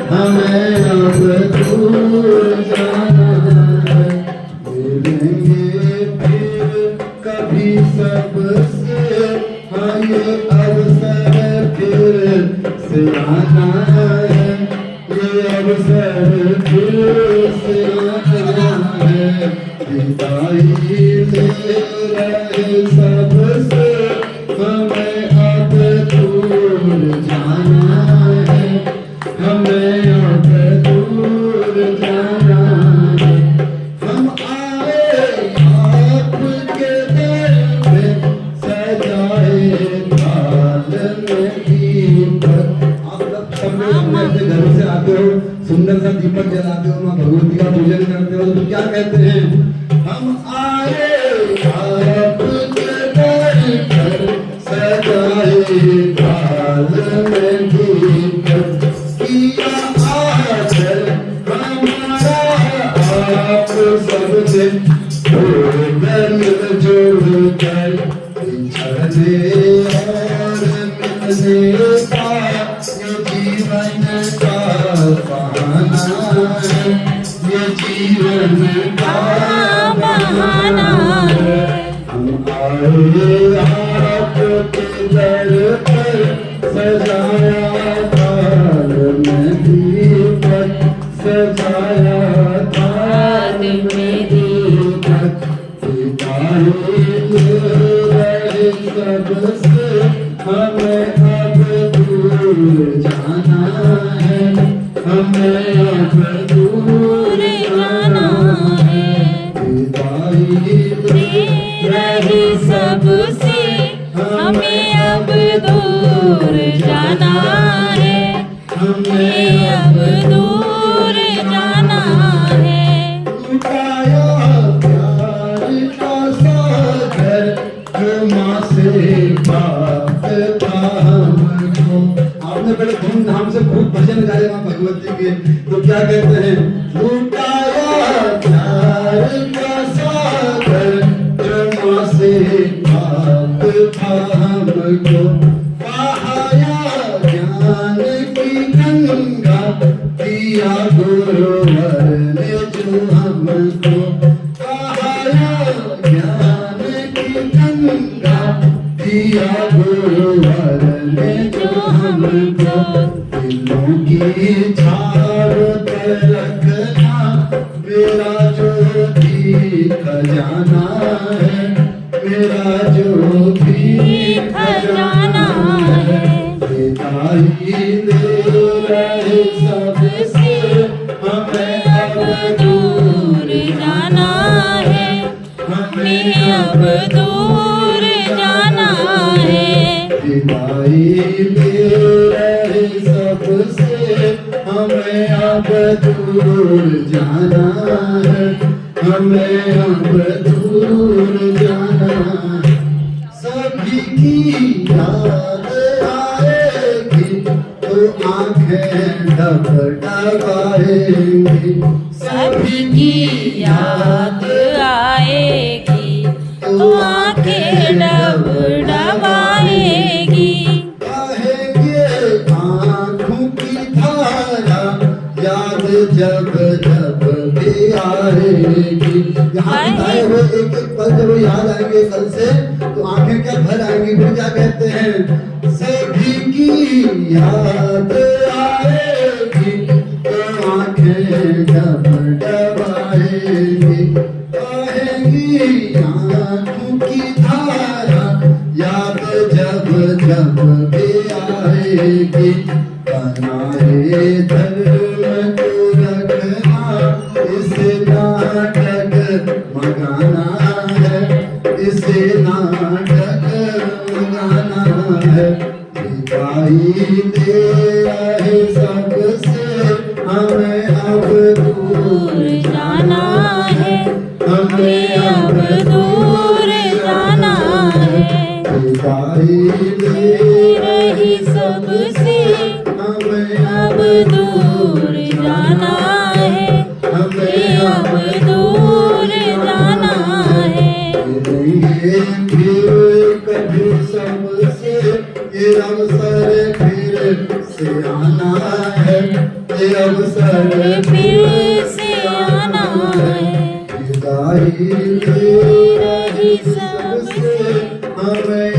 हमें अब दूर जाना है। मिलेंगे फिर कभी सबसे, हाँ ये अवसर फिर से आना है, ये अवसर फिर से आना है। विदाई ले रहे सबसे, हमें अब दूर जाना है, हमें अब दूर जाना है। हम आए आपके दर पे, सजाए थाल में दीपक। आप लोग सब लोग अपने घरों से आते हो, सुंदर सा दीपक जलाते हो, माँ भगवती का पूजन करते हो, तो क्या कहते हैं? हम आए आपके दर पर, सजाए थाल में दीपक। किया आदर हमारा आप सबसे, मिलजुल कर बिछड़ने और मिलने का ये जीवन का बहाना है, ये जीवन का बहाना है। हम आए आपके दर पर, सजाया थाल में दीपक, सजाया थाल में दीपक। रहे सबसे, हमें अब दूर जाना है, हमें अब दूर जाना है। रही सबसे, हमें अब दूर जाना है, हमें अब दूर जाना है। आपने बड़े धूमधाम से खूब भजन गाए माँ भगवती के, तो क्या कहते हैं? लुटाया प्यार का सागर, जो माँ से बात था हमको, बहाया ज्ञान की गंगा, दिया गुरुवर ने जो हमको, बहाया ज्ञान की गंगा, दिया गुरुवर ने जो हमको। दिलों की झाड़ पर रखना मेरा जो भी खजाना है, मेरा जो भी खजाना है। विदाई ले रहे सबसे, हमें अब दूर जाना है, हमें अब दूर जाना है। विदाई ले रहे सबसे, हमें अब दूर जाना है, हमें अब दूर जाना है। सभी की याद आएगी तो आंखें डबडबाएंगी, सभी की याद आएगी तो आंखें डबडबाएगी। कहेंगे आंखों की धारा, याद जब जब भी आएगी। यहाँ आए हुए एक एक पल जब याद आएंगे कल से, तो आंखें क्या भर आएंगी। फिर क्या कहते हैं? सभी की याद आएगी तो आंखें डबडबाएगी, कहेंगी आंखों की धारा, याद जब जब भी आएगी। बनाए धर्म को रखना, इसे नाटक मगाना है, इसे नाटक मगाना है। विदाई ले रहे सबसे, हमें अब दूर जाना है, हमें अब दूर जाना है। विदाई ले रही सबसे, हमें अब दूर जाना है, हमें अब दूर जाना है। मिलेंगे फिर कभी सबसे, ये अवसर फिर से आना है, ये अवसर फिर से आना है। जाहिर रही सबसे हमें